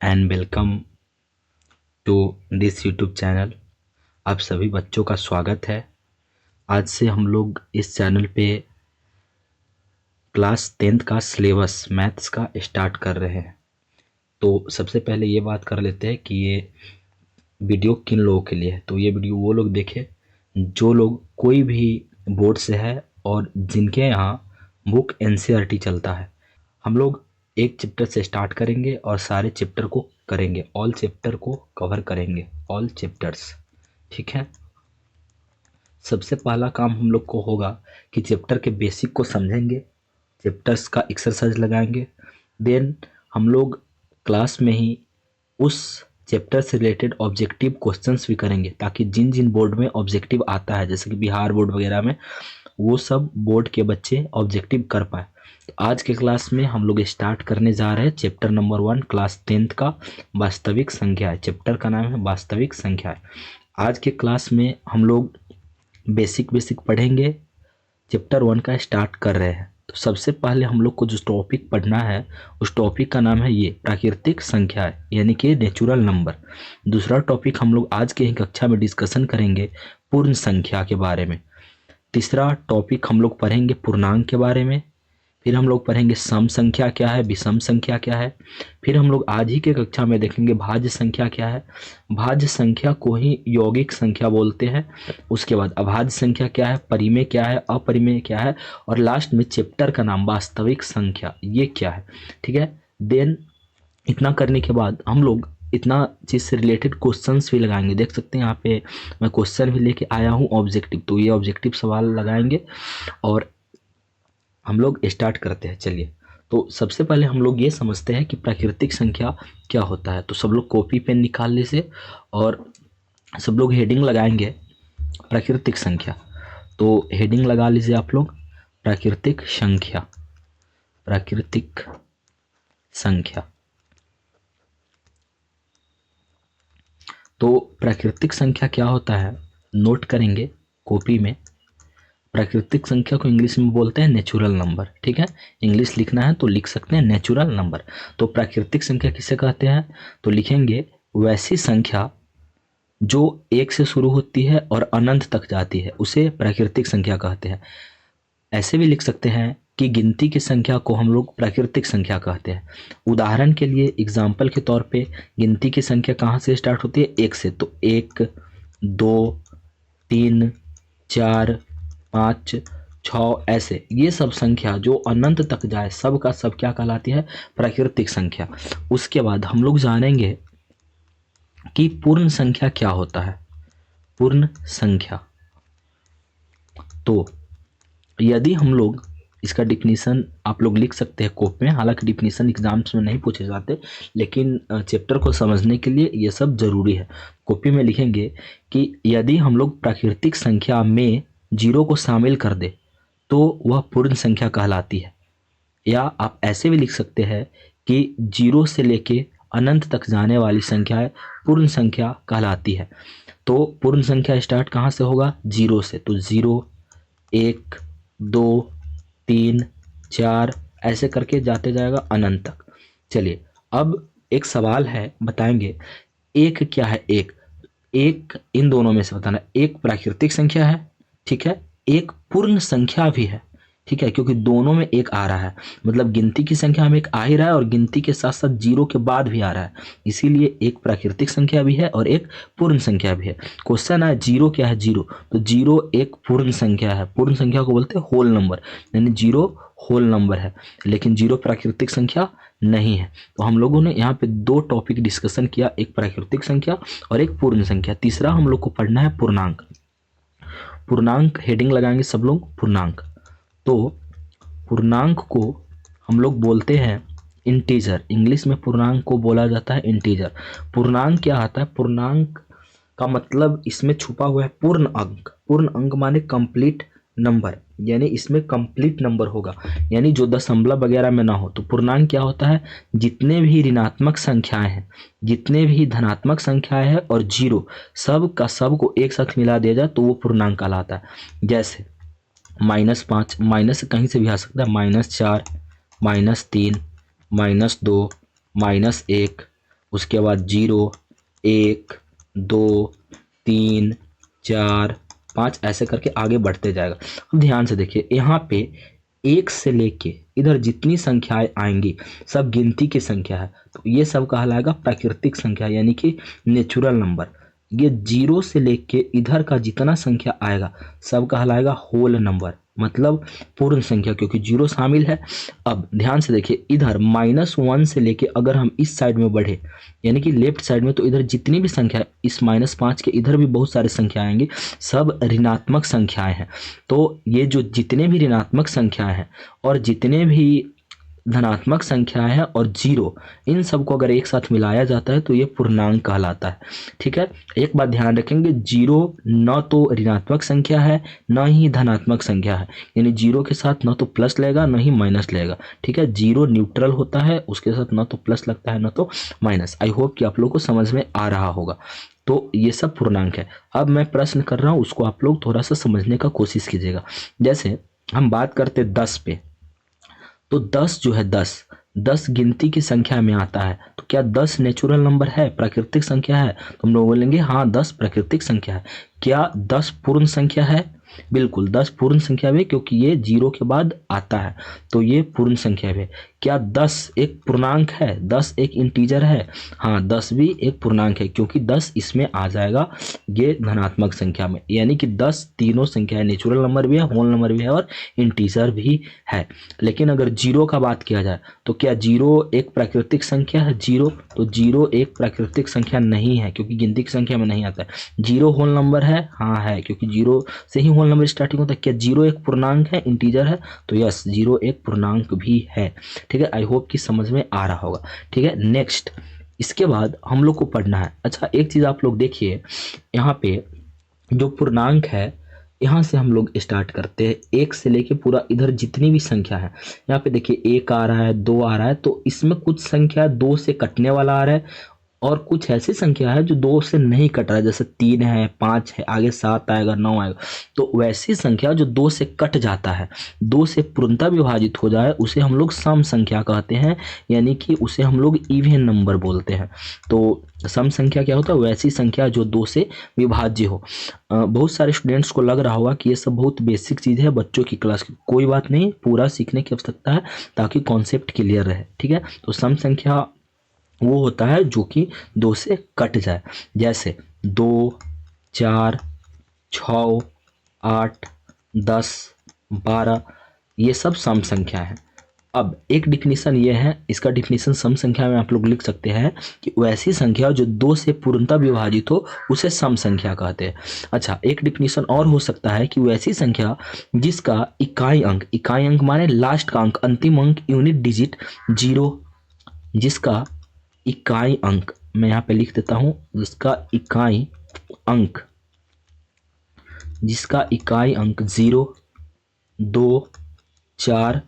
And welcome to this YouTube channel. आप सभी बच्चों का स्वागत है। आज से हम लोग इस चैनल पे क्लास 10th का सिलेबस मैथ्स का स्टार्ट कर रहे हैं। तो सबसे पहले ये बात कर लेते हैं कि ये वीडियो किन लोगों के लिए है। तो ये वीडियो वो लोग देखें जो लोग कोई भी बोर्ड से है और जिनके यहाँ बुक एनसीईआरटी चलता है। हम लोग एक चैप्टर से स्टार्ट करेंगे और सारे चैप्टर को करेंगे, ऑल चैप्टर को कवर करेंगे, ऑल चैप्टर्स। ठीक है। सबसे पहला काम हम लोग को होगा कि चैप्टर के बेसिक को समझेंगे, चैप्टर्स का एक्सरसाइज लगाएंगे। देन हम लोग क्लास में ही उस चैप्टर से रिलेटेड ऑब्जेक्टिव क्वेश्चंस भी करेंगे, ताकि जिन जिन बोर्ड में ऑब्जेक्टिव आता है, जैसे कि बिहार बोर्ड वगैरह में, वो सब बोर्ड के बच्चे ऑब्जेक्टिव कर पाए। तो आज के क्लास में हम लोग स्टार्ट करने जा रहे हैं चैप्टर नंबर 1 क्लास 10th का, वास्तविक संख्या है। चैप्टर का नाम है वास्तविक संख्या है। आज के क्लास में हम लोग बेसिक बेसिक पढ़ेंगे, चैप्टर 1 का स्टार्ट कर रहे हैं। तो सबसे पहले हम लोग को जो टॉपिक पढ़ना है उस टॉपिक का नाम है ये प्राकृतिक संख्या है, यानी कि नेचुरल नंबर। दूसरा टॉपिक हम लोग आज के ही कक्षा में डिस्कशन करेंगे पूर्ण संख्या के बारे में। तीसरा टॉपिक हम लोग पढ़ेंगे पूर्णांक के बारे में। फिर हम लोग पढ़ेंगे सम संख्या क्या है, विषम संख्या क्या है। फिर हम लोग आज ही के कक्षा में देखेंगे भाज्य संख्या क्या है। भाज्य संख्या को ही यौगिक संख्या बोलते हैं। उसके बाद अभाज्य संख्या क्या है, परिमेय क्या है, अपरिमेय क्या है, और लास्ट में चैप्टर का नाम वास्तविक संख्या ये क्या है। ठीक है। देन इतना करने के बाद हम लोग इतना चीज़ से रिलेटेड क्वेश्चंस भी लगाएंगे। देख सकते हैं यहाँ पे मैं क्वेश्चन भी लेके आया हूँ ऑब्जेक्टिव, तो ये ऑब्जेक्टिव सवाल लगाएंगे और हम लोग स्टार्ट करते हैं। चलिए, तो सबसे पहले हम लोग ये समझते हैं कि प्राकृतिक संख्या क्या होता है। तो सब लोग कॉपी पेन निकाल लीजिए और सब लोग हेडिंग लगाएंगे प्राकृतिक संख्या। तो हेडिंग लगा लीजिए आप लोग, प्राकृतिक संख्या, प्राकृतिक संख्या। तो प्राकृतिक संख्या क्या होता है नोट करेंगे कॉपी में। प्राकृतिक संख्या को इंग्लिश में बोलते हैं नेचुरल नंबर। ठीक है, इंग्लिश लिखना है तो लिख सकते हैं नेचुरल नंबर। तो प्राकृतिक संख्या किसे कहते हैं, तो लिखेंगे वैसी संख्या जो एक से शुरू होती है और अनंत तक जाती है, उसे प्राकृतिक संख्या कहते हैं। ऐसे भी लिख सकते हैं कि गिनती की संख्या को हम लोग प्राकृतिक संख्या कहते हैं। उदाहरण के लिए एग्जाम्पल के तौर पे गिनती की संख्या कहाँ से स्टार्ट होती है, एक से। तो 1 2 3 4 5 6 ऐसे ये सब संख्या जो अनंत तक जाए सब का सब क्या कहलाती है, प्राकृतिक संख्या। उसके बाद हम लोग जानेंगे कि पूर्ण संख्या क्या होता है। पूर्ण संख्या, तो यदि हम लोग इसका डिफिनीशन आप लोग लिख सकते हैं कॉपी में, हालांकि डिफिनीशन एग्जाम्स में नहीं पूछे जाते, लेकिन चैप्टर को समझने के लिए ये सब जरूरी है। कॉपी में लिखेंगे कि यदि हम लोग प्राकृतिक संख्या में जीरो को शामिल कर दे तो वह पूर्ण संख्या कहलाती है। या आप ऐसे भी लिख सकते हैं कि जीरो से लेके अनंत तक जाने वाली संख्याएं पूर्ण संख्या कहलाती है। तो पूर्ण संख्या स्टार्ट कहाँ से होगा, जीरो से। तो 0 1 2 3 4 ऐसे करके जाते जाएगा अनंत तक। चलिए, अब एक सवाल है, बताएंगे एक क्या है। एक एक इन दोनों में से बताना, एक प्राकृतिक संख्या है, ठीक है, एक पूर्ण संख्या भी है। ठीक है, क्योंकि दोनों में एक आ रहा है, मतलब गिनती की संख्या में एक आ ही रहा है और गिनती के साथ साथ जीरो के बाद भी आ रहा है, इसीलिए एक प्राकृतिक संख्या भी है और एक पूर्ण संख्या भी है। क्वेश्चन है जीरो क्या है, जीरो, तो जीरो एक पूर्ण संख्या है। पूर्ण संख्या को बोलते हैं होल नंबर, यानी जीरो होल नंबर है, लेकिन जीरो प्राकृतिक संख्या नहीं है। तो हम लोगों ने यहाँ पे दो टॉपिक डिस्कशन किया, एक प्राकृतिक संख्या और एक पूर्ण संख्या। तीसरा हम लोग को पढ़ना है पूर्णांक। पूर्णांक हेडिंग लगाएंगे सब लोग, पूर्णांक। तो पूर्णांक को हम लोग बोलते हैं इंटीजर, इंग्लिश में पूर्णांक को बोला जाता है इंटीजर। पूर्णांक क्या आता है, पूर्णांक का मतलब इसमें छुपा हुआ है पूर्ण अंक। पूर्ण अंक माने कंप्लीट नंबर, यानी इसमें कंप्लीट नंबर होगा, यानी जो दशमलव वगैरह में ना हो। तो पूर्णांक क्या होता है, जितने भी ऋणात्मक संख्याएं हैं, जितने भी धनात्मक संख्याएं हैं और जीरो, सब का सब को एक साथ मिला दिया जाए तो वो पूर्णांक कहलाता है। जैसे -5, माइनस कहीं से भी आ सकता है, -4 -3 -2 -1 उसके बाद 0, 1, 2, 3, 4, 5 ऐसे करके आगे बढ़ते जाएगा। अब ध्यान से देखिए यहाँ पे 1 से लेके इधर जितनी संख्याएं आएंगी सब गिनती की संख्या है, तो ये सब कहलाएगा प्राकृतिक संख्या यानी कि नेचुरल नंबर। ये 0 से लेके इधर का जितना संख्या आएगा सब कहलाएगा होल नंबर, मतलब पूर्ण संख्या, क्योंकि 0 शामिल है। अब ध्यान से देखिए इधर -1 से लेके अगर हम इस साइड में बढ़े यानी कि लेफ्ट साइड में, तो इधर जितनी भी संख्या इस -5 के इधर भी बहुत सारी संख्या आएंगी, सब ऋणात्मक संख्याएं हैं। तो ये जो जितने भी ऋणात्मक संख्याएं हैं और जितने भी धनात्मक संख्याएं हैं और 0, इन सबको अगर एक साथ मिलाया जाता है तो ये पूर्णांक कहलाता है। ठीक है, एक बात ध्यान रखेंगे, 0 न तो ऋणात्मक संख्या है न ही धनात्मक संख्या है, यानी 0 के साथ न तो प्लस लेगा न ही माइनस लेगा। ठीक है, 0 न्यूट्रल होता है, उसके साथ न तो प्लस लगता है न तो माइनस। आई होप कि आप लोग को समझ में आ रहा होगा। तो ये सब पूर्णांक है। अब मैं प्रश्न कर रहा हूँ, उसको आप लोग थोड़ा सा समझने का कोशिश कीजिएगा। जैसे हम बात करते 10 पे, तो 10 जो है 10 गिनती की संख्या में आता है, तो क्या 10 नेचुरल नंबर है, प्राकृतिक संख्या है? तो हम लोग बोलेंगे हाँ 10 प्राकृतिक संख्या है। क्या 10 पूर्ण संख्या है? बिल्कुल 10 पूर्ण संख्या भी, क्योंकि ये 0 के बाद आता है, तो ये पूर्ण संख्या भी। क्या 10 एक पूर्णांक है, 10 एक इंटीजर है? हाँ 10 भी एक पूर्णांक है, क्योंकि 10 इसमें आ जाएगा ये धनात्मक संख्या में, यानी कि 10 तीनों संख्या है, नेचुरल नंबर भी है, होल नंबर भी है और इंटीजर भी है। लेकिन अगर 0 का बात किया जाए तो क्या 0 एक प्राकृतिक संख्या है? 0, तो 0 एक प्राकृतिक संख्या नहीं है, क्योंकि गिनती की संख्या में नहीं आता है। 0 होल नंबर है? हाँ है, क्योंकि 0 से ही होल नंबर स्टार्टिंग होता है। क्या 0 एक पूर्णांक है, इंटीजर है? तो यस 0 एक पूर्णांक भी है। ठीक है, आई होप कि समझ में आ रहा होगा। ठीक है, नेक्स्ट इसके बाद हम लोग को पढ़ना है। अच्छा एक चीज आप लोग देखिए, यहाँ पे जो पूर्णांक है, यहाँ से हम लोग स्टार्ट करते हैं, 1 से लेके पूरा इधर जितनी भी संख्या है, यहाँ पे देखिए 1 आ रहा है, 2 आ रहा है, तो इसमें कुछ संख्या 2 से कटने वाला आ रहा है और कुछ ऐसी संख्या है जो 2 से नहीं कट रहा है, जैसे 3 है, 5 है, आगे 7 आएगा, 9 आएगा। तो वैसी संख्या जो 2 से कट जाता है, 2 से पूर्णतः विभाजित हो जाए, उसे हम लोग सम संख्या कहते हैं, यानी कि उसे हम लोग इवन नंबर बोलते हैं। तो सम संख्या क्या होता है? वैसी संख्या जो 2 से विभाज्य हो। बहुत सारे स्टूडेंट्स को लग रहा होगा कि ये सब बहुत बेसिक चीज़ है बच्चों की क्लास की, कोई बात नहीं, पूरा सीखने की आवश्यकता है ताकि कॉन्सेप्ट क्लियर रहे। ठीक है, तो सम संख्या वो होता है जो कि 2 से कट जाए, जैसे 2, 4, 6, 8, 10, 12, ये सब सम संख्या है। अब एक डिफिनीशन ये है, इसका डिफिनीशन सम संख्या में आप लोग लिख सकते हैं कि वैसी संख्या जो 2 से पूर्णतः विभाजित हो उसे सम संख्या कहते हैं। अच्छा एक डिफिनीशन और हो सकता है कि वैसी संख्या जिसका इकाई अंक माने लास्ट का अंक, अंतिम अंक, यूनिट डिजिट 0, जिसका इकाई अंक, मैं यहाँ पे लिख देता हूँ, अंक जिसका इकाई अंक 0, 2, 4,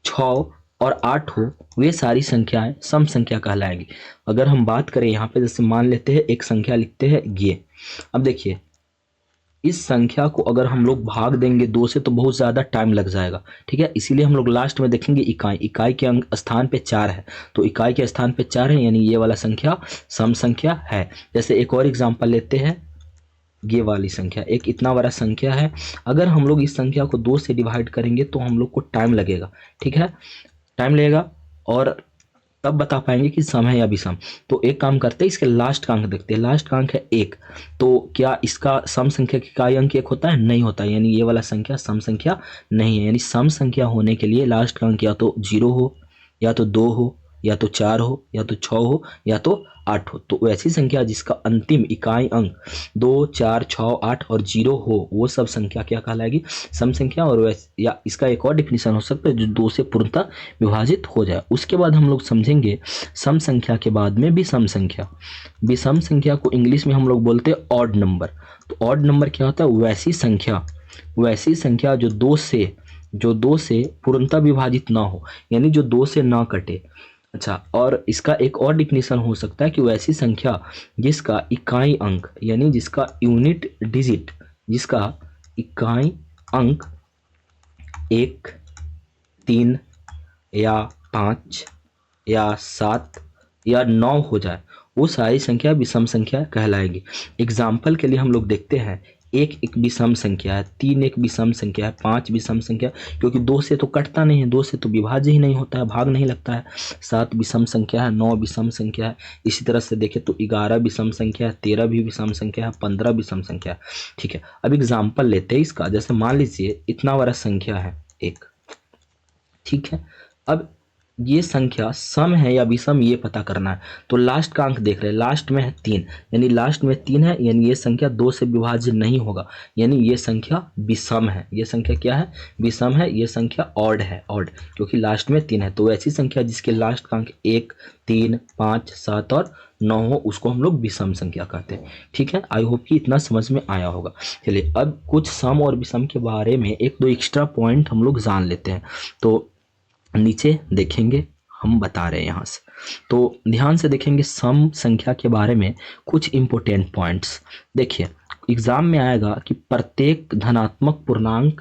6 और 8 हो, वे सारी संख्याएं सम संख्या कहलाएंगी। अगर हम बात करें यहाँ पे, जैसे मान लेते हैं एक संख्या लिखते हैं ये। अब देखिए इस संख्या को अगर हम लोग भाग देंगे 2 से तो बहुत ज़्यादा टाइम लग जाएगा। ठीक है, इसीलिए हम लोग लास्ट में देखेंगे इकाई के अंक स्थान पे 4 है, तो इकाई के स्थान पे 4 है, यानी ये वाला संख्या सम संख्या है। जैसे एक और एग्जांपल लेते हैं, ये वाली संख्या एक इतना बड़ा संख्या है, अगर हम लोग इस संख्या को 2 से डिवाइड करेंगे तो हम लोग को टाइम लगेगा। ठीक है, टाइम लगेगा और तब बता पाएंगे कि सम है या विषम। तो एक काम करते हैं, इसके लास्ट का अंक देखते हैं। लास्ट का अंक है 1, तो क्या इसका सम संख्या का इकाई अंक 1 होता है? नहीं होता, यानी ये वाला संख्या सम संख्या नहीं है। यानी सम संख्या होने के लिए लास्ट का अंक या तो 0 हो, या तो 2 हो, या तो 4 हो, या तो 6 हो, या तो 8 हो। तो वैसी संख्या जिसका अंतिम इकाई अंक 2, 4, 6, 8 और 0 हो, वो सब संख्या क्या कहलाएगी? सम संख्या। और वैसे या इसका एक और डिफिनीशन हो सकता है जो 2 से पूर्णतः विभाजित हो जाए। उसके बाद हम लोग समझेंगे सम संख्या के बाद में विषम संख्या। विषम संख्या को इंग्लिश में हम लोग बोलते हैं ऑड नंबर। तो ऑड नंबर क्या होता है? वैसी संख्या जो 2 से पूर्णतः विभाजित ना हो, यानी जो 2 से ना कटे। अच्छा, और इसका एक और डिफिनीशन हो सकता है कि वैसी संख्या जिसका इकाई अंक, यानी जिसका यूनिट डिजिट, जिसका इकाई अंक 1, 3 या 5 या 7 या 9 हो जाए, वो सारी संख्या विषम संख्या कहलाएगी। एग्जाम्पल के लिए हम लोग देखते हैं, एक एक विषम संख्या है, 3 एक विषम संख्या है, 5 विषम संख्या, क्योंकि 2 से तो कटता नहीं है, 2 से तो विभाज्य ही नहीं होता है, भाग नहीं लगता है। 7 विषम संख्या है, 9 विषम संख्या है। इसी तरह से देखें तो 11 विषम संख्या है, 13 भी विषम संख्या है, 15 विषम संख्या है। ठीक है, अब एग्जाम्पल लेते हैं इसका। जैसे मान लीजिए इतना बड़ा संख्या है एक, ठीक है। अब ये संख्या सम है या विषम ये पता करना है। तो लास्ट का अंक देख रहे हैं, लास्ट में है 3, यानी लास्ट में 3 है, यानी ये संख्या 2 से विभाज्य नहीं होगा, यानी ये संख्या विषम है। ये संख्या क्या है? विषम है। ये संख्या ऑड है, ऑड, क्योंकि लास्ट में 3 है। तो ऐसी संख्या जिसके लास्ट का अंक 1, 3, 5, 7 और 9 हो, उसको हम लोग विषम संख्या कहते हैं। ठीक है, आई होप कि इतना समझ में आया होगा। चलिए अब कुछ सम और विषम के बारे में एक दो एक्स्ट्रा पॉइंट हम लोग जान लेते हैं। तो नीचे देखेंगे, हम बता रहे हैं यहाँ से, तो ध्यान से देखेंगे सम संख्या के बारे में कुछ इंपॉर्टेंट पॉइंट्स। देखिए एग्जाम में आएगा कि प्रत्येक धनात्मक पूर्णांक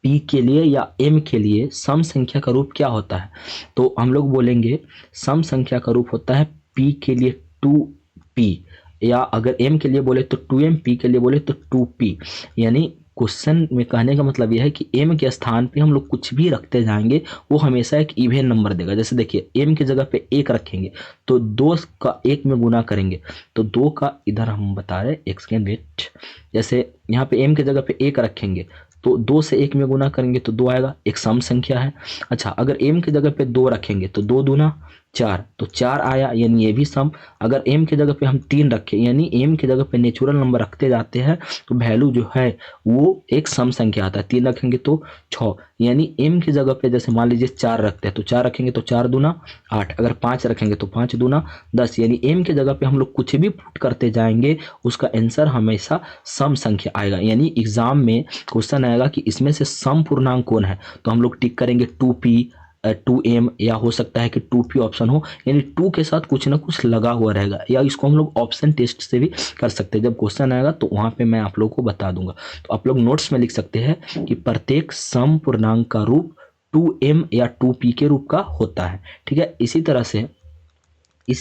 p के लिए या m के लिए सम संख्या का रूप क्या होता है। तो हम लोग बोलेंगे सम संख्या का रूप होता है p के लिए 2p, या अगर m के लिए बोले तो 2m, p के लिए बोले तो 2p। यानी क्वेश्चन में कहने का मतलब यह है कि m के स्थान पे हम लोग कुछ भी रखते जाएंगे वो हमेशा एक इवन नंबर देगा। जैसे देखिए m की जगह पे 1 रखेंगे तो 2 का 1 में गुना करेंगे तो 2 का, इधर हम बता रहे एक सेकेंड वेट, जैसे यहाँ पे m की जगह पे 1 रखेंगे तो 2 से 1 में गुना करेंगे तो 2 आएगा, एक सम संख्या है। अच्छा अगर m की जगह पे 2 रखेंगे तो 2 दूना 4, तो 4 आया, यानी ये भी सम। अगर m की जगह पे हम 3 रखें, यानी m की जगह पे नेचुरल नंबर रखते जाते हैं तो वैल्यू जो है वो एक सम संख्या आता है। 3 रखेंगे तो 6, यानी m की जगह पे जैसे मान लीजिए 4 रखते हैं तो 4 रखेंगे तो 4 दूना 8, अगर 5 रखेंगे तो 5 दूना 10, यानी m की जगह पे हम लोग कुछ भी पुट करते जाएंगे उसका आंसर हमेशा सम संख्या आएगा। यानी एग्जाम में क्वेश्चन आएगा कि इसमें से सम पूर्णांक कौन है, तो हम लोग टिक करेंगे 2p, 2m, या हो सकता है कि 2p ऑप्शन हो, यानी 2 के साथ कुछ ना कुछ लगा हुआ रहेगा, या इसको हम लोग ऑप्शन टेस्ट से भी कर सकते हैं। जब क्वेश्चन आएगा तो वहां पे मैं आप लोगों को बता दूंगा। तो आप लोग नोट्स में लिख सकते हैं कि प्रत्येक सम पूर्णांक का रूप 2m या 2p के रूप का होता है। ठीक है, इसी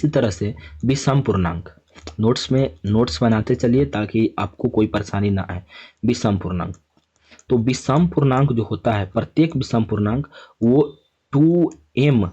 तरह से विषम पूर्णांक, नोट्स बनाते चलिए ताकि आपको कोई परेशानी ना आए। विषम पूर्णांक, तो विषम पूर्णांक जो होता है, प्रत्येक विषम पूर्णांक वो 2m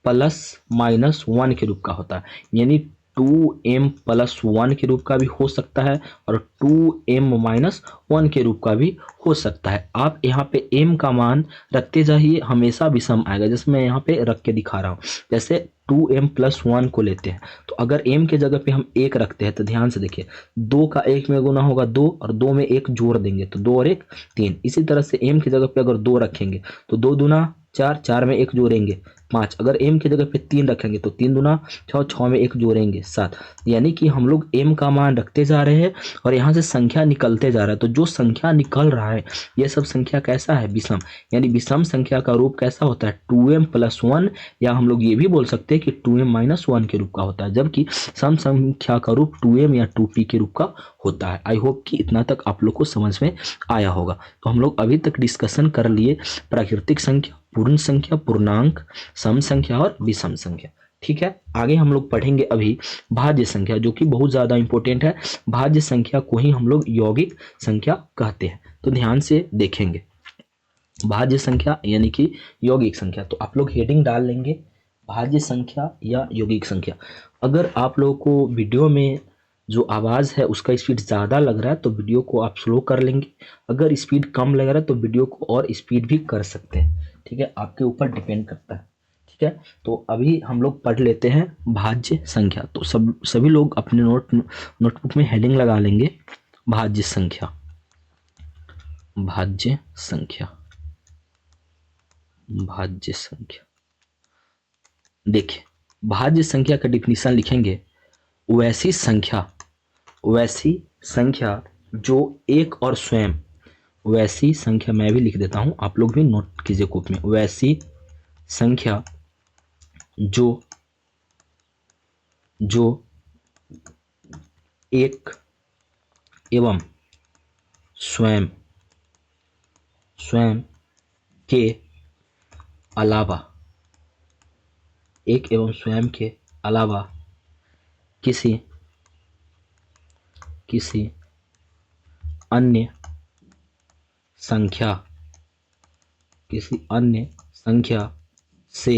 प्लस माइनस 1 के रूप का होता है। यानी 2m प्लस 1 के रूप का भी हो सकता है और 2m माइनस 1 के रूप का भी हो सकता है। आप यहाँ पे m का मान रखते जाइए, हमेशा विषम आएगा। जैसे मैं यहाँ पे रख के दिखा रहा हूँ, जैसे 2m प्लस 1 को लेते हैं तो अगर m के जगह पे हम 1 रखते हैं तो ध्यान से देखिए 2 का 1 में गुना होगा 2, और 2 में 1 जोड़ देंगे तो 2 और 1 3। इसी तरह से m की जगह पे अगर 2 रखेंगे तो 2 दूना 4, 4 में 1 जोड़ेंगे 5, अगर m की जगह पे 3 रखेंगे तो 3 दूना 6, 6 में 1 जोड़ेंगे 7। यानी कि हम लोग m का मान रखते जा रहे हैं और यहाँ से संख्या निकलते जा रहा है। तो जो संख्या निकल रहा है ये सब संख्या कैसा है? विषम। यानी विषम संख्या का रूप कैसा होता है? 2m प्लस 1, या हम लोग ये भी बोल सकते हैं कि 2m माइनस 1 के रूप का होता है, जबकि सम संख्या का रूप 2m या 2p के रूप का होता है। आई होप कि इतना तक आप लोग को समझ में आया होगा। तो हम लोग अभी तक डिस्कशन कर लिए प्राकृतिक संख्या, पूर्ण संख्या, पूर्णांक, सम संख्या और विषम संख्या। ठीक है, आगे हम लोग पढ़ेंगे अभी भाज्य संख्या, जो कि बहुत ज्यादा इंपॉर्टेंट है। भाज्य संख्या को ही हम लोग यौगिक संख्या कहते हैं। तो ध्यान से देखेंगे, भाज्य संख्या यानी कि यौगिक संख्या। तो आप लोग हेडिंग डाल लेंगे भाज्य संख्या या यौगिक संख्या। अगर आप लोगों को वीडियो में जो आवाज़ है उसका स्पीड ज़्यादा लग रहा है तो वीडियो को आप स्लो कर लेंगे, अगर स्पीड कम लग रहा है तो वीडियो को और स्पीड भी कर सकते हैं। ठीक है, आपके ऊपर डिपेंड करता है। ठीक है, तो अभी हम लोग पढ़ लेते हैं भाज्य संख्या। तो सभी लोग अपने नोटबुक में हेडिंग लगा लेंगे भाज्य संख्या, भाज्य संख्या, भाज्य संख्या। देखिए भाज्य संख्या का डिफिनीशन लिखेंगे, वैसी संख्या जो एक और स्वयं, वैसी संख्या, मैं भी लिख देता हूं आप लोग भी नोट कीजिए कॉपी में, वैसी संख्या जो एक एवं स्वयं के अलावा, एक एवं स्वयं के अलावा किसी अन्य संख्या से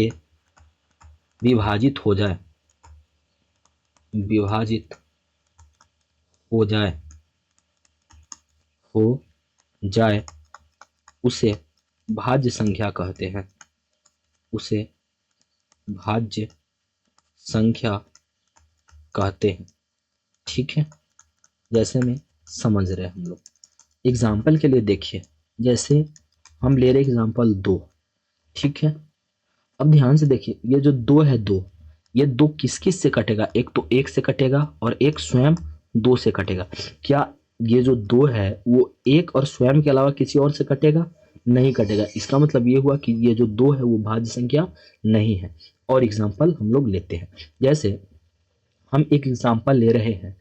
विभाजित हो जाए उसे भाज्य संख्या कहते हैं। ठीक है, जैसे में समझ रहे हैं हम लोग। एग्जाम्पल के लिए देखिए, जैसे हम ले रहे एग्जाम्पल 2। ठीक है, अब ध्यान से देखिए, ये जो 2 है, ये 2 किस किस से कटेगा? एक तो 1 से कटेगा और एक स्वयं 2 से कटेगा। क्या ये जो 2 है वो 1 और स्वयं के अलावा किसी और से कटेगा? नहीं कटेगा। इसका मतलब ये हुआ कि ये जो 2 है वो भाज्य संख्या नहीं है। और एग्जाम्पल हम लोग लेते हैं, जैसे हम एक एग्जाम्पल ले रहे हैं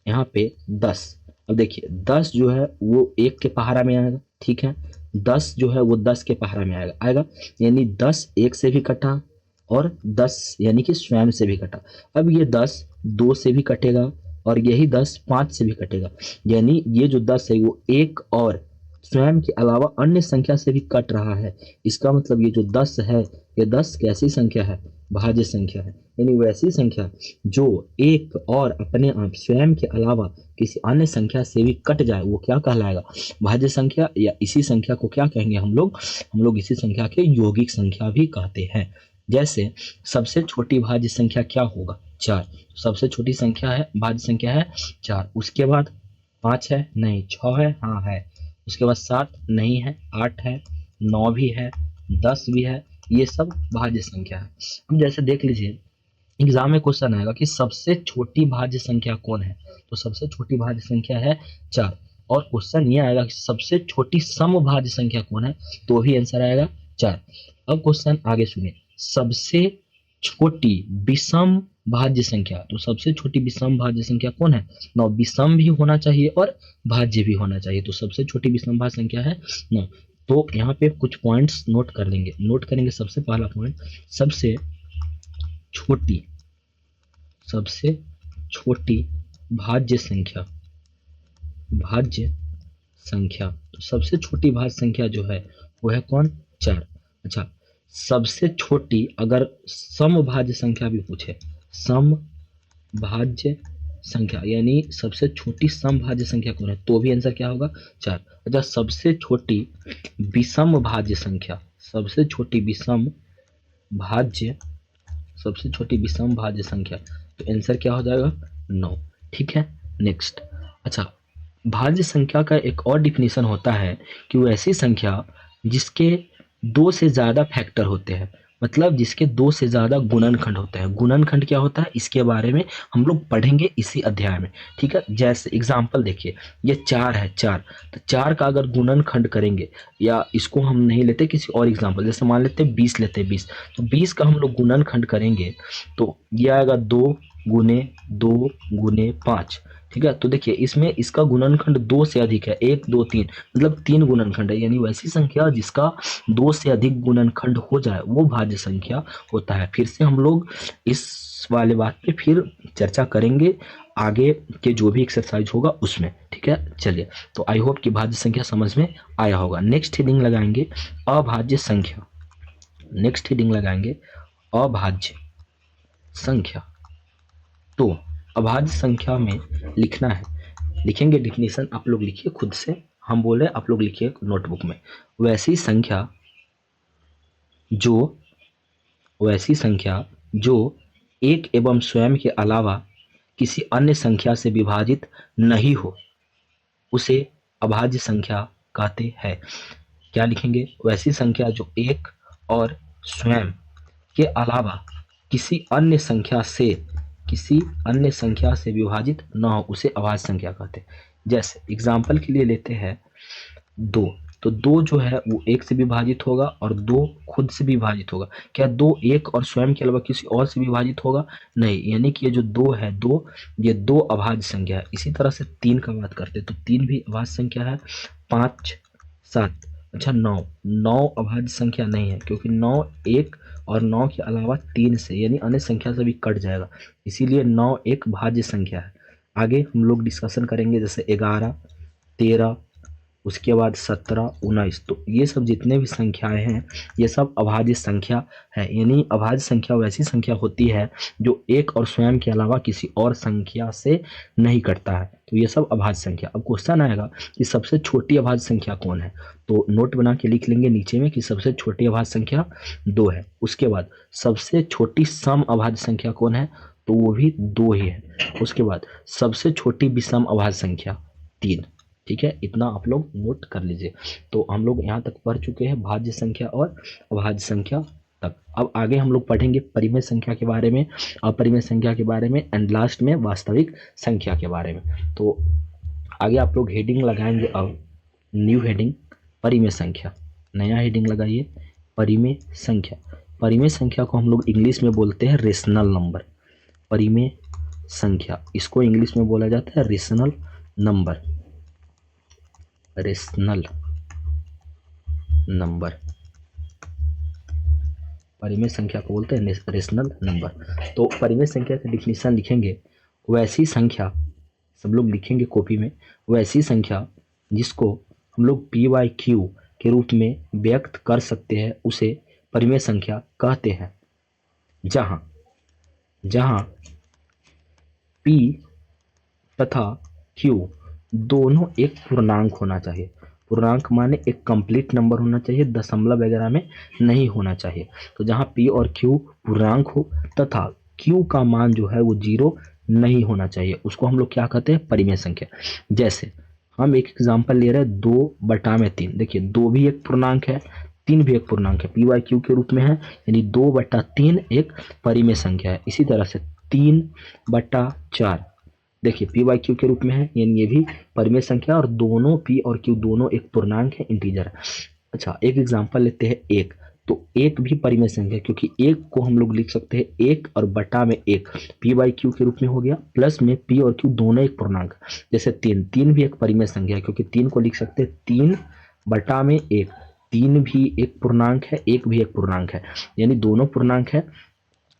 यहाँ पे 10। अब देखिए 10 जो है वो 1 के पहाड़ा में आएगा। ठीक है, 10 जो है वो 10 के पहाड़ा में आएगा, यानी 10 1 से भी कटा और 10 यानी कि स्वयं से भी कटा। अब ये 10 2 से भी कटेगा और यही 10 5 से भी कटेगा, यानी ये जो 10 है वो 1 और स्वयं के अलावा अन्य संख्या से भी कट रहा है। इसका मतलब ये जो 10 है, ये 10 कैसी संख्या है? भाज्य संख्या है, यानी वैसी संख्या जो 1 और अपने आप स्वयं के अलावा किसी अन्य संख्या से भी कट जाए, वो क्या कहलाएगा? भाज्य संख्या। या इसी संख्या को क्या कहेंगे हम लोग इसी संख्या के यौगिक संख्या भी कहते हैं। जैसे सबसे छोटी भाज्य संख्या क्या होगा? 4। सबसे छोटी संख्या है, भाज्य संख्या है 4। उसके बाद 5 है? नहीं। 6 है? हाँ है। उसके बाद 7 नहीं है। 8 है, 9 भी है, 10 भी है। ये सब भाज्य संख्या है। अब जैसे देख लीजिए, एग्जाम में क्वेश्चन आएगा कि सबसे छोटी भाज्य संख्या कौन है? तो सबसे छोटी भाज्य संख्या है 4। और क्वेश्चन ये आएगा कि सबसे छोटी समभाज्य संख्या कौन है? तो भी आंसर आएगा 4। अब क्वेश्चन आगे सुनिए, सबसे छोटी विषम भाज्य संख्या। तो सबसे छोटी विषम भाज्य संख्या कौन है? 9। विषम भी होना चाहिए और भाज्य भी होना चाहिए। तो सबसे छोटी विषम भाज्य संख्या है 9। तो यहाँ पे कुछ पॉइंट्स नोट करेंगे। सबसे पहला पॉइंट, सबसे छोटी भाज्य संख्या। तो सबसे छोटी भाज्य संख्या जो है वो है कौन? 4। अच्छा, सबसे छोटी अगर समभाज्य संख्या भी पूछे, समभाज्य संख्या यानी सबसे छोटी समभाज्य संख्या कौन है? तो भी आंसर क्या होगा? 4। अच्छा, सबसे छोटी विषम भाज्य संख्या, सबसे छोटी विषम भाज्य संख्या, तो आंसर क्या हो जाएगा? 9। ठीक है, नेक्स्ट। अच्छा, भाज्य संख्या का एक और डिफिनीशन होता है कि वो ऐसी संख्या जिसके 2 से ज़्यादा फैक्टर होते हैं, मतलब जिसके 2 से ज़्यादा गुणनखंड होते हैं। गुणनखंड क्या होता है, इसके बारे में हम लोग पढ़ेंगे इसी अध्याय में। ठीक है, जैसे एग्जाम्पल देखिए, ये 4 है, 4। तो 4 का अगर गुणनखंड करेंगे, या इसको हम नहीं लेते, किसी और एग्जाम्पल, जैसे मान लेते हैं 20 लेते हैं 20। तो 20 का हम लोग गुणनखंड करेंगे तो ये आएगा 2 गुने 2 गुने 5। ठीक है, तो देखिए इसमें इसका गुणनखंड 2 से अधिक है, 1 2 3, मतलब 3 गुणनखंड है। यानी वैसी संख्या जिसका 2 से अधिक गुणनखंड हो जाए वो भाज्य संख्या होता है। फिर से हम लोग इस वाले बात पे फिर चर्चा करेंगे आगे के जो भी एक्सरसाइज होगा उसमें। ठीक है, चलिए, तो आई होप कि भाज्य संख्या समझ में आया होगा। नेक्स्ट हेडिंग लगाएंगे अभाज्य संख्या। अभाज्य संख्या। तो अभाज्य संख्या में लिखना है, लिखेंगे डिफिनीशन, आप लोग लिखिए खुद से, हम बोल रहे हैं आप लोग लिखिए नोटबुक में। वैसी संख्या जो एक एवं स्वयं के अलावा किसी अन्य संख्या से विभाजित नहीं हो उसे अभाज्य संख्या कहते हैं। क्या लिखेंगे? वैसी संख्या जो एक और स्वयं के अलावा किसी अन्य संख्या से विभाजित न हो उसे अभाज्य संख्या कहते हैं। जैसे एग्जाम्पल के लिए लेते हैं 2। तो 2 जो है वो 1 से विभाजित होगा और 2 खुद से विभाजित होगा। क्या 2 1 और स्वयं के अलावा किसी और से विभाजित होगा? नहीं, यानी कि ये जो 2 है, ये 2 अभाज्य संख्या है। इसी तरह से 3 का बात करते हैं तो 3 भी अभाज्य संख्या है। 5 7, अच्छा 9 अभाज्य संख्या नहीं है, क्योंकि 9 1 और 9 के अलावा 3 से यानी अन्य संख्या से भी कट जाएगा, इसीलिए 9 एक भाज्य संख्या है। आगे हम लोग डिस्कशन करेंगे जैसे 11, 13, उसके बाद 17, 19। तो ये सब जितने भी संख्याएं हैं ये सब अभाज्य संख्या है। यानी अभाज्य संख्या वैसी संख्या होती है जो एक और स्वयं के अलावा किसी और संख्या से नहीं कटता है, तो ये सब अभाज्य संख्या। अब क्वेश्चन आएगा कि सबसे छोटी अभाज्य संख्या कौन है, तो नोट बना के लिख लेंगे नीचे में कि सबसे छोटी अभाज्य संख्या 2 है। उसके बाद सबसे छोटी सम अभाज्य संख्या कौन है, तो वो भी 2 ही है। उसके बाद सबसे छोटी विषम अभाज्य संख्या 3। ठीक है, इतना आप लोग नोट कर लीजिए। तो हम लोग यहाँ तक पढ़ चुके हैं भाज्य संख्या और अभाज्य संख्या तक। अब आगे हम लोग पढ़ेंगे परिमेय संख्या के बारे में, अपरिमेय संख्या के बारे में एंड लास्ट में वास्तविक संख्या के बारे में। तो आगे आप लोग हेडिंग लगाएंगे, अब न्यू हेडिंग परिमेय संख्या, नया हेडिंग लगाइए परिमेय संख्या। परिमेय संख्या को हम लोग इंग्लिश में बोलते हैं रेशनल नंबर। परिमेय संख्या इसको इंग्लिश में बोला जाता है रेशनल नंबर, रेशनल नंबर। परिमेय संख्या को बोलते हैं रेशनल नंबर। तो परिमेय संख्या का डिफिनीशन लिखेंगे, वैसी संख्या, सब लोग लिखेंगे कॉपी में, वैसी संख्या जिसको हम लोग पी वाई क्यू के रूप में व्यक्त कर सकते हैं उसे परिमेय संख्या कहते हैं। जहां जहां पी तथा क्यू दोनों एक पूर्णांक होना चाहिए। पूर्णांक माने एक कंप्लीट नंबर होना चाहिए, दशमलव वगैरह में नहीं होना चाहिए। तो जहां पी और क्यू पूर्णांक हो तथा क्यू का मान जो है वो 0 नहीं होना चाहिए, उसको हम लोग क्या कहते हैं, परिमेय संख्या। जैसे हम एक एग्जांपल ले रहे हैं 2/3। देखिए 2 भी एक पूर्णांक है, 3 भी एक पूर्णांक है, पी वाई क्यू के रूप में है, यानी 2/3 एक परिमेय संख्या है। इसी तरह से 3/4 देखिए पी वाई क्यू के रूप में है, यानी ये भी परिमेय संख्या, और दोनों पी और क्यू दोनों एक पूर्णांक है, इंटीजर है। अच्छा, एक एग्जांपल लेते हैं 1। तो 1 भी परिमेय संख्या है, क्योंकि 1 को हम लोग लिख सकते हैं 1 और बटा में 1, पी वाई क्यू के रूप में हो गया, प्लस में पी और क्यू दोनों एक पूर्णांक। जैसे 3 भी एक परिमेय संख्या है, क्योंकि 3 को लिख सकते हैं 3 बटा में 1, 3 भी एक पूर्णांक है, 1 भी एक पूर्णांक है, यानी दोनों पूर्णांक है,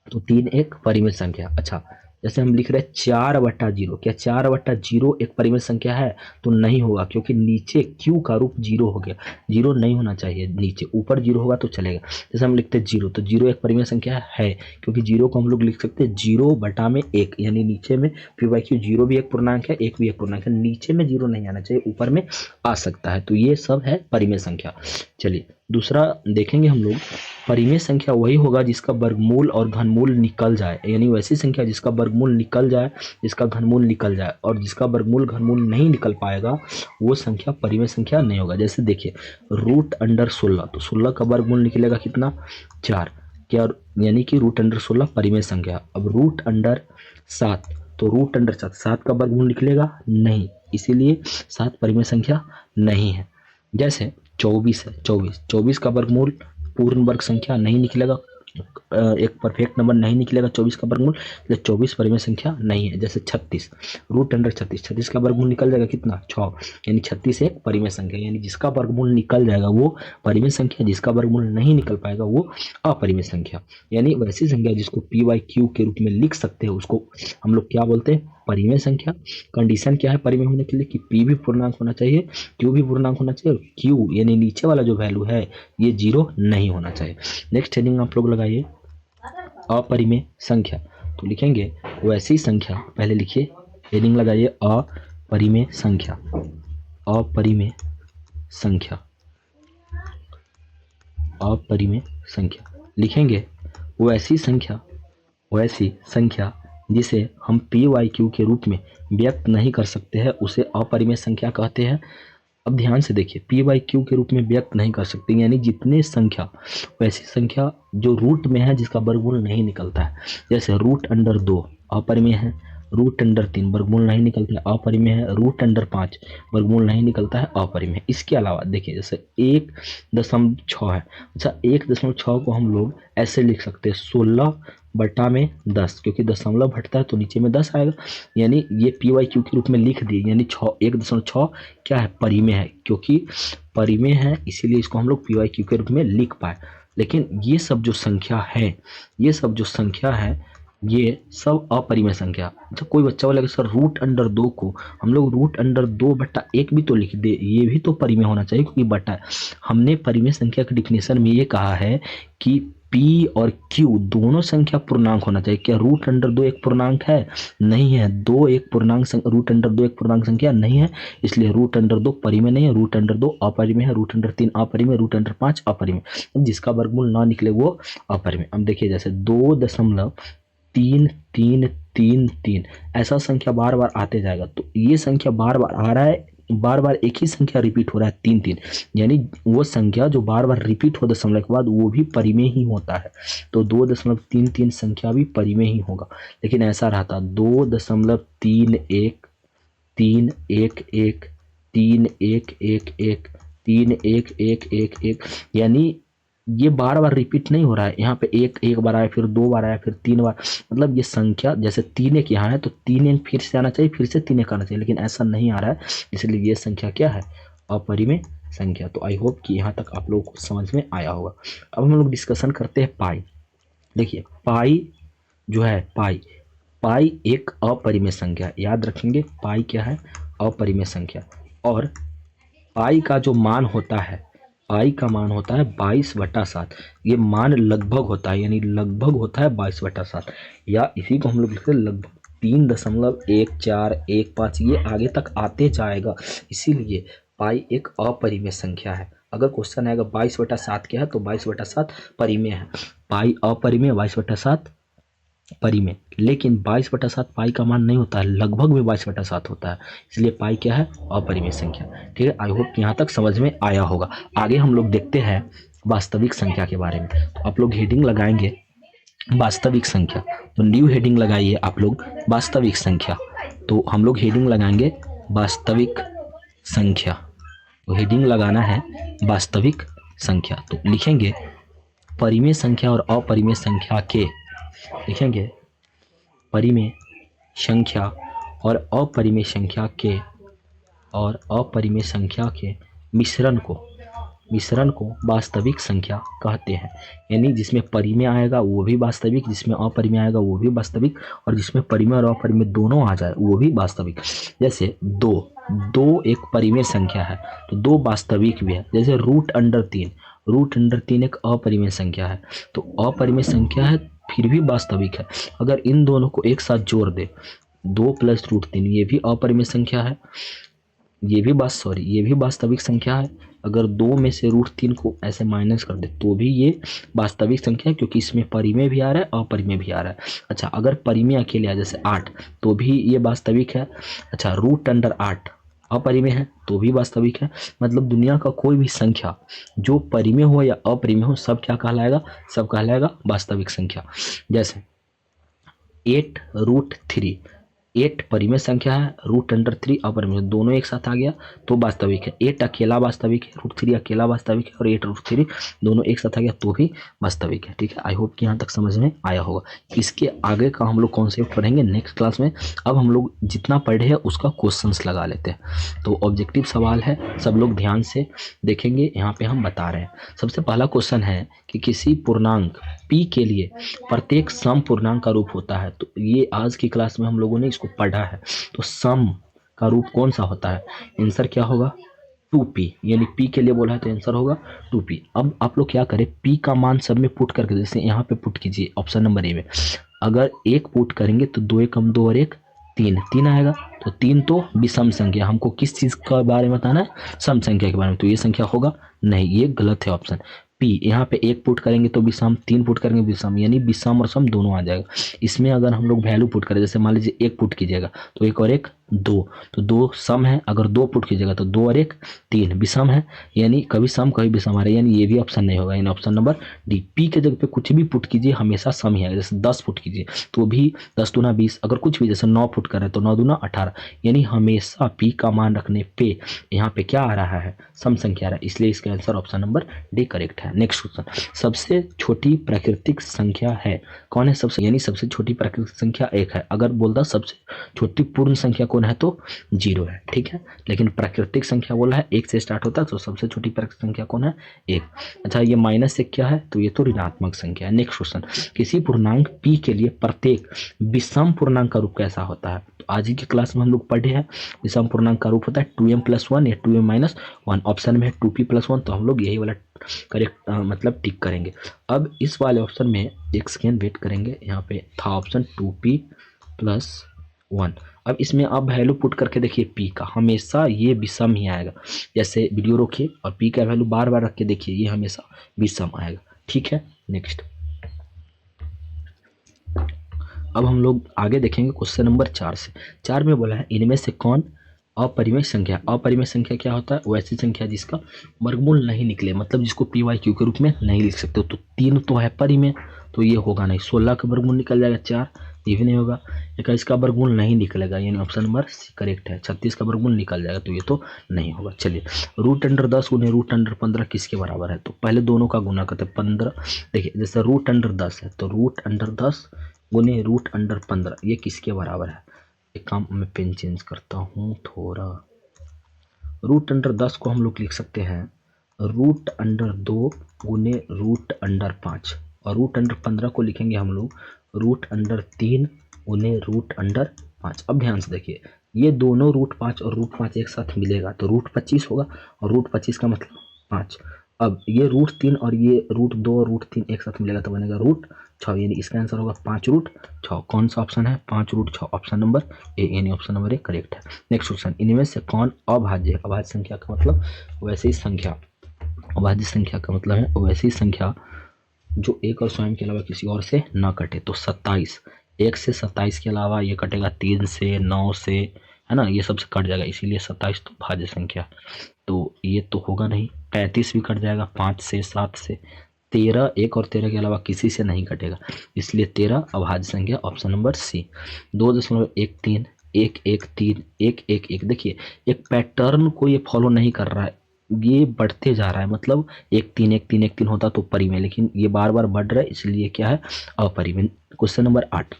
तो 3 एक परिमेय संख्या। अच्छा, जैसे हम लिख रहे हैं 4/0, क्या 4/0 एक परिमेय संख्या है, तो नहीं होगा, क्योंकि नीचे q का रूप 0 हो गया, 0 नहीं होना चाहिए नीचे, ऊपर 0 होगा तो चलेगा। जैसे हम लिखते हैं 0, तो 0 एक परिमेय संख्या है, क्योंकि 0 को हम लोग लिख सकते हैं 0/1, यानी नीचे में पी वाई क्यू 0 भी एक पूर्णांक है, 1 भी एक पूर्णांक है, नीचे में 0 नहीं आना चाहिए, ऊपर में आ सकता है। तो ये सब है परिमेय संख्या। चलिए दूसरा देखेंगे हम लोग, परिमेय संख्या वही होगा जिसका वर्गमूल और घनमूल निकल जाए, यानी वैसी संख्या जिसका वर्गमूल निकल जाए, जिसका घनमूल निकल जाए, और जिसका वर्गमूल घनमूल नहीं निकल पाएगा वो संख्या परिमेय संख्या नहीं होगा। जैसे देखिए √16, तो 16 का वर्गमूल निकलेगा कितना, 4, क्या, यानी कि √16 परिमेय संख्या। अब √7, तो √7, 7 का वर्गमूल निकलेगा नहीं, इसीलिए 7 परिमेय संख्या नहीं है। जैसे 24 है, 24 का वर्गमूल पूर्ण वर्ग संख्या नहीं निकलेगा, एक परफेक्ट नंबर नहीं निकलेगा 24 का वर्गमूल, तो 24 परिमेय संख्या नहीं है। जैसे 36, √36 का वर्गमूल निकल जाएगा कितना, 6, यानी 36 एक परिमेय संख्या, यानी जिसका वर्गमूल निकल जाएगा वो परिमेय संख्या, जिसका वर्गमूल नहीं निकल पाएगा वो अपरिमेय संख्या। यानी वैसी संख्या जिसको पी वाई क्यू के रूप में लिख सकते हैं उसको हम लोग क्या बोलते हैं, परिमेय संख्या। कंडीशन क्या है परिमेय होने के लिए, कि पी भी पूर्णांक होना चाहिए, क्यू भी पूर्णांक होना चाहिए, और क्यू यानी नीचे वाला जो वैल्यू है ये 0 नहीं होना चाहिए। नेक्स्ट हेडिंग आप लोग लगाइए अपरिमेय संख्या। तो लिखेंगे वैसी संख्या, पहले लिखिए हेडिंग लगाइए अपरिमेय संख्या, अपरिमेय संख्या, अपरिमेय संख्या। लिखेंगे वैसी संख्या, वैसी संख्या जिसे हम पी वाई क्यू के रूप में व्यक्त नहीं कर सकते हैं उसे अपरिमेय संख्या कहते हैं। अब ध्यान से देखिए, पी वाई क्यू के रूप में व्यक्त नहीं कर सकते, यानी जितने संख्या, वैसी संख्या जो रूट में है जिसका वर्गमूल नहीं निकलता है। जैसे √2 अपरिमेय है, √3 वर्गमूल नहीं निकलता है, अपरिमेय है, √5 वर्गमूल नहीं निकलता है, अपरिमेय है। इसके अलावा देखिए जैसे 1.6 है। अच्छा, 1.6 को हम लोग ऐसे लिख सकते हैं 16/10, क्योंकि दशमलव घटता है तो नीचे में 10 आएगा, यानी ये पी वाई क्यू के रूप में लिख दिए, यानी 1.6 क्या है, परिमेय है, क्योंकि परिमेय है इसीलिए इसको हम लोग पी वाई क्यू के रूप में लिख पाए। लेकिन ये सब जो संख्या है, ये सब जो संख्या है, ये सब अपरिमेय संख्या। तो कोई बच्चा बोलेगा सर रूट अंडर 2 को हम लोग रूट अंडर 2/1 भी तो लिख दे, ये भी तो परिमेय होना चाहिए क्योंकि बटा है। हमने परिमेय संख्या के डिफिनेशन में ये कहा है कि P और Q दोनों संख्या पूर्णांक होना चाहिए। क्या रूट अंडर 2 एक पूर्णांक है? नहीं है। रूट अंडर 2 एक पूर्णांक संख्या नहीं है, इसलिए रूट अंडर 2 परिमेय नहीं है, रूट अंडर 2 अपरिमेय है, रूट अंडर 3 अपरिमेय, रूट अंडर 5 अपरिमेय। अब जिसका वर्गमूल ना निकले वो अपरिमेय। अब देखिए जैसे 2.33333 ऐसा संख्या बार बार आते जाएगा, तो ये संख्या बार बार आ रहा है, बार बार एक ही संख्या रिपीट हो रहा है 3 3, यानी वो संख्या जो बार बार रिपीट हो दशमलव के बाद वो भी परिमेय ही होता है। तो 2.33 संख्या भी परिमेय ही होगा। लेकिन ऐसा रहता 2.311131113111 यानी ये बार बार रिपीट नहीं हो रहा है। यहाँ पे एक बार आया, फिर 2 बार आया, फिर 3 बार, मतलब ये संख्या जैसे 3 एक यहाँ है तो 3 एक फिर से आना चाहिए, फिर से 3 एक आना चाहिए, लेकिन ऐसा नहीं आ रहा है, इसलिए ये संख्या क्या है? अपरिमेय संख्या। तो आई होप कि यहाँ तक आप लोगों को समझ में आया होगा। अब हम लोग डिस्कशन करते हैं पाई। देखिए पाई जो है, पाई एक अपरिमेय संख्या, याद रखेंगे पाई क्या है? अपरिमेय संख्या। और पाई का जो मान होता है, पाई का मान होता है 22/7। ये मान लगभग होता है, यानी लगभग होता है 22/7, या इसी को हम लोग लिखते हैं लगभग 3.1415, ये आगे तक आते जाएगा। इसीलिए पाई एक अपरिमेय संख्या है। अगर क्वेश्चन आएगा 22/7 क्या है, तो 22/7 परिमेय है। पाई अपरिमेय, 22/7 परिमेय। लेकिन 22/7 पाई का मान नहीं होता है, लगभग में 22/7 होता है, इसलिए पाई क्या है? अपरिमेय संख्या। ठीक है, आई होप यहाँ तक समझ में आया होगा। आगे हम लोग देखते हैं वास्तविक संख्या के बारे में। तो आप लोग हेडिंग लगाएंगे वास्तविक संख्या, तो न्यू हेडिंग लगाइए आप लोग वास्तविक संख्या। तो हम लोग हेडिंग लगाएंगे वास्तविक संख्या, तो हेडिंग लगाना है वास्तविक संख्या। तो लिखेंगे परिमेय संख्या और अपरिमेय संख्या के, लिखेंगे परिमेय संख्या और अपरिमेय संख्या के, और अपरिमेय संख्या के मिश्रण को वास्तविक संख्या कहते हैं। यानी जिसमें परिमेय आएगा वो भी वास्तविक, जिसमें अपरिमेय आएगा वो भी वास्तविक, और जिसमें परिमेय और अपरिमेय दोनों आ जाए वो भी वास्तविक। जैसे दो एक परिमेय संख्या है तो 2 वास्तविक भी है। जैसे रूट अंडर 3 एक अपरिमेय संख्या है, तो अपरिमेय संख्या है फिर भी वास्तविक है। अगर इन दोनों को एक साथ जोड़ दे, 2 + √3, ये भी अपरिमेय संख्या है, ये भी वास्तविक संख्या है। अगर 2 में से √3 को ऐसे माइनस कर दे तो भी ये वास्तविक संख्या है, क्योंकि इसमें परिमेय भी आ रहा है अपरिमेय भी आ रहा है। अच्छा, अगर परिमेय अकेले आ जैसे 8 तो भी ये वास्तविक है। अच्छा, रूट अंडर 8 अपरिमेय है तो भी वास्तविक है। मतलब दुनिया का कोई भी संख्या जो परिमेय हो या अपरिमेय हो, सब क्या कहलाएगा? सब कहलाएगा वास्तविक संख्या। जैसे 8√3, 8 परिमेय संख्या है, रूट अंडर 3 अपरिमेय, दोनों एक साथ आ गया तो वास्तविक है। 8 अकेला वास्तविक है, √3 अकेला वास्तविक है, और 8√3 दोनों एक साथ आ गया तो भी वास्तविक है। ठीक है, आई होप कि यहाँ तक समझ में आया होगा। इसके आगे का हम लोग कॉन्सेप्ट पढ़ेंगे नेक्स्ट क्लास में। अब हम लोग जितना पढ़े हैं उसका क्वेश्चंस लगा लेते हैं। तो ऑब्जेक्टिव सवाल है, सब लोग ध्यान से देखेंगे, यहाँ पे हम बता रहे हैं। सबसे पहला क्वेश्चन है कि किसी पूर्णांक p के लिए प्रत्येक सम पूर्णांक का रूप होता है। तो ये आज की क्लास में हम लोगों ने इसको पढ़ा है। तो सम का रूप कौन सा होता है? आंसर क्या होगा? 2p, यानी p के लिए बोला है तो आंसर होगा 2p। अब आप लोग क्या करें, p का मान सब में पुट करके, जैसे यहाँ पे पुट कीजिए ऑप्शन नंबर ए में। अगर 1 पुट करेंगे तो 2 एकम 2 और 1 3 आएगा। तो 3 तो विषम संख्या, हमको किस चीज के बारे में बताना है? सम संख्या के बारे में। तो ये संख्या होगा नहीं, ये गलत है ऑप्शन। p यहाँ पे 1 पुट करेंगे तो विषम, 3 पुट करेंगे विषम, यानी विषम और सम दोनों आ जाएगा। इसमें अगर हम लोग वैल्यू पुट करें, जैसे मान लीजिए 1 पुट कीजिएगा तो 1 और 1 2, तो 2 सम है। अगर 2 पुट कीजिएगा तो 2 और 1 3 विषम है, यानी कभी सम कभी विषम आ रहा है, यानी ये भी ऑप्शन नहीं होगा, यानी ऑप्शन नंबर डी। p के जगह पे कुछ भी पुट कीजिए हमेशा सम ही आएगा। जैसे 10 पुट कीजिए तो भी 10 दूना 20, अगर कुछ भी जैसे 9 पुट कर रहे हैं तो 9 दूना 18, यानी हमेशा p का मान रखने पे यहाँ पे क्या आ रहा है? सम संख्या आ रहा है, इसलिए इसका answer option number D correct है। नेक्स्ट क्वेश्चन, सबसे छोटी प्राकृतिक संख्या है कौन है? सबसे, यानी सबसे छोटी प्राकृतिक संख्या 1 है। अगर बोलता सबसे छोटी पूर्ण संख्या कौन है तो 0 है, ठीक है। लेकिन प्राकृतिक संख्या बोला है 1 से स्टार्ट होता है, तो सबसे छोटी प्राकृतिक संख्या कौन है 1। अच्छा ये -1 क्या है, तो ये तो ऋणात्मक संख्या है। नेक्स्ट क्वेश्चन, किसी पूर्णांक p के लिए प्रत्येक विषम पूर्णांक का रूप कैसा होता है। तो आज ही की क्लास में हम लोग पढ़े हैं विषम पूर्णांक का रूप होता है 2m+1 या 2m-1। ऑप्शन में है 2p+1, तो हम लोग यही वाला करेक्ट मतलब टिक करेंगे। अब इस वाले ऑप्शन में एक सेकेंड वेट करेंगे, यहाँ पे था ऑप्शन 2p+1। अब इसमें आप वैल्यू पुट करके देखिए p का, हमेशा ये विषम ही आएगा। जैसे वीडियो रोकिए और p का वैल्यू बार बार रख के देखिए, ये हमेशा विषम आएगा, ठीक है। नेक्स्ट, अब हम लोग आगे देखेंगे क्वेश्चन नंबर 4 से। 4 में बोला है इनमें से कौन अपरिमेय संख्या। अपरिमेय संख्या क्या होता है, वैसी संख्या जिसका वर्गमूल नहीं निकले, मतलब जिसको पी वाई क्यू के रूप में नहीं लिख सकते। तो 3 तो है परिमेय, तो ये होगा नहीं। 16 का वर्गमूल निकल जाएगा 4, ये भी नहीं होगा। 21 का वर्गमूल नहीं निकलेगा, यानी ऑप्शन नंबर सी करेक्ट है। 36 का वर्गमूल निकल जाएगा, तो ये तो नहीं होगा। चलिए, √10 गुने √15 किसके बराबर है, तो पहले दोनों का गुना करते 15। देखिए जैसे √10 है, तो √10 गुने √15 ये किसके बराबर है। एक काम, मैं पेन चेंज करता हूँ थोड़ा। √10 को हम लोग लिख सकते हैं √2 गुने √5, और √15 को लिखेंगे हम लोग √3 गुने √5। अब ध्यान से देखिए, ये दोनों √5 और √5 एक साथ मिलेगा तो √25 होगा, और √25 का मतलब 5। अब ये √3 और ये √2 और √3 एक साथ मिलेगा तो बनेगा √6, यानी इसका आंसर होगा 5√6। कौन सा ऑप्शन है 5√6, ऑप्शन नंबर ए, यानी ऑप्शन नंबर ए करेक्ट है। नेक्स्ट क्वेश्चन, इनमें से कौन अभाज्य है। अभाज्य संख्या का मतलब वैसी संख्या, अभाज्य संख्या का मतलब है वैसी संख्या जो एक और स्वयं के अलावा किसी और से न कटे। तो 27, 1 से 27 के अलावा ये कटेगा 3 से 9 से, है ना, ये सबसे कट जाएगा, इसीलिए 27 तो भाज्य संख्या, तो ये तो होगा नहीं। 35 भी कट जाएगा 5 से 7 से। 13, 1 और 13 के अलावा किसी से नहीं कटेगा, इसलिए 13 अभाज्य संख्या, ऑप्शन नंबर सी। 2.13, 113, 111। देखिए एक पैटर्न को ये फॉलो नहीं कर रहा है, ये बढ़ते जा रहा है, मतलब 1 3 1 3 1 3 होता तो परिमेय, लेकिन ये बार बार बढ़ रहा है, इसलिए क्या है अपरिमेय। क्वेश्चन नंबर 8,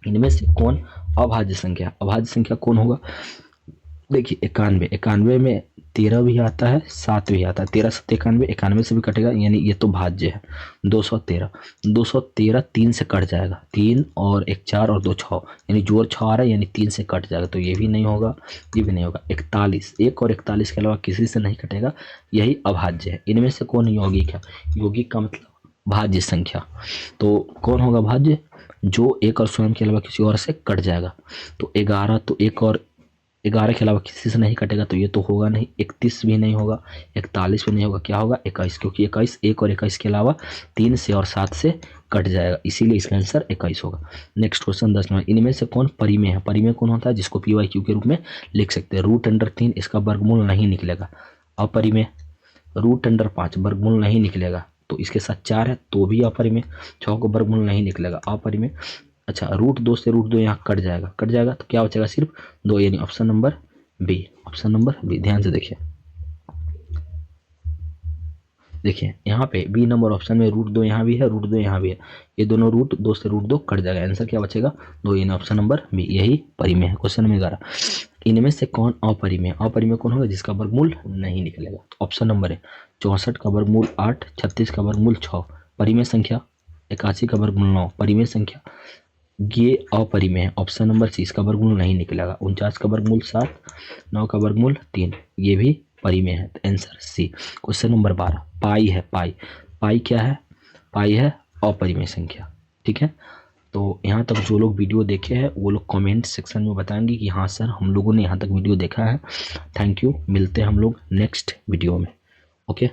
इनमें से कौन अभाज्य संख्या। अभाज्य संख्या कौन होगा, देखिए 91, 91 में 13 भी आता है 7 भी आता है। 13 7 91, 91 से भी कटेगा, यानी ये तो भाज्य है। 213, 213 3 से कट जाएगा, 3 और 1 4 और 2 6, यानी जोड़ 6 आ रहा है, यानी 3 से कट जाएगा, तो ये भी नहीं होगा, ये भी नहीं होगा। 41, 1 और 41 के अलावा किसी से नहीं कटेगा, यही अभाज्य है। इनमें से कौन यौगिक है। यौगिक का मतलब भाज्य संख्या, तो कौन होगा भाज्य, जो एक और स्वयं के अलावा किसी और से कट जाएगा। तो 11, तो 1 और 11 के अलावा किसी से नहीं कटेगा, तो ये तो होगा नहीं। 31 भी नहीं होगा, 41 भी नहीं होगा, क्या होगा 21, क्योंकि 21 1 और 21 के अलावा 3 से और 7 से कट जाएगा, इसीलिए इसका आंसर 21 होगा। नेक्स्ट क्वेश्चन 10 नंबर, इनमें से कौन परिमेय है। परिमेय कौन होता है, जिसको पी वाई क्यू के रूप में लिख सकते हैं। √3 इसका वर्गमूल नहीं निकलेगा। अपरिमेय, √5 वर्गमूल नहीं निकलेगा, तो इसके साथ 4 है तो भी अपरिमेय। 6 को वर्गमूल नहीं निकलेगा, अपरिमेय। अच्छा, √2 से √2 यहाँ कट जाएगा, कट जाएगा तो क्या बचेगा सिर्फ 2, यानी option number B, option number B. ध्यान से देखिए, देखिए यहाँ पे बी नंबर ऑप्शन में √2 यहाँ भी है, √2 यहाँ भी है, ये दोनों √2 से √2 कट जाएगा, आंसर क्या बचेगा 2, यानी ऑप्शन नंबर बी, यही परिमेय है। क्वेश्चन नंबर 11, इनमें से कौन अपरिमेय। अपरिमेय कौन होगा, जिसका वर्गमूल नहीं निकलेगा। तो ऑप्शन नंबर है 64 का वर्गमूल 8, 36 का वर्गमूल 6, परिमेय संख्या। 81 का वर्गमूल 9, परिमेय संख्या, ये अपरिमेय है। ऑप्शन नंबर सी, इसका वर्गमूल नहीं निकलेगा। 49 का वर्गमूल 7, 9 का वर्गमूल 3, ये भी परिमेय है, तो आंसर सी। क्वेश्चन नंबर 12, पाई है। पाई, पाई क्या है, पाई है अपरिमेय संख्या, ठीक है। तो यहाँ तक जो लोग वीडियो देखे हैं वो लोग कमेंट सेक्शन में बताएंगे कि हाँ सर हम लोगों ने यहाँ तक वीडियो देखा है। थैंक यू, मिलते हैं हम लोग नेक्स्ट वीडियो में, ओके।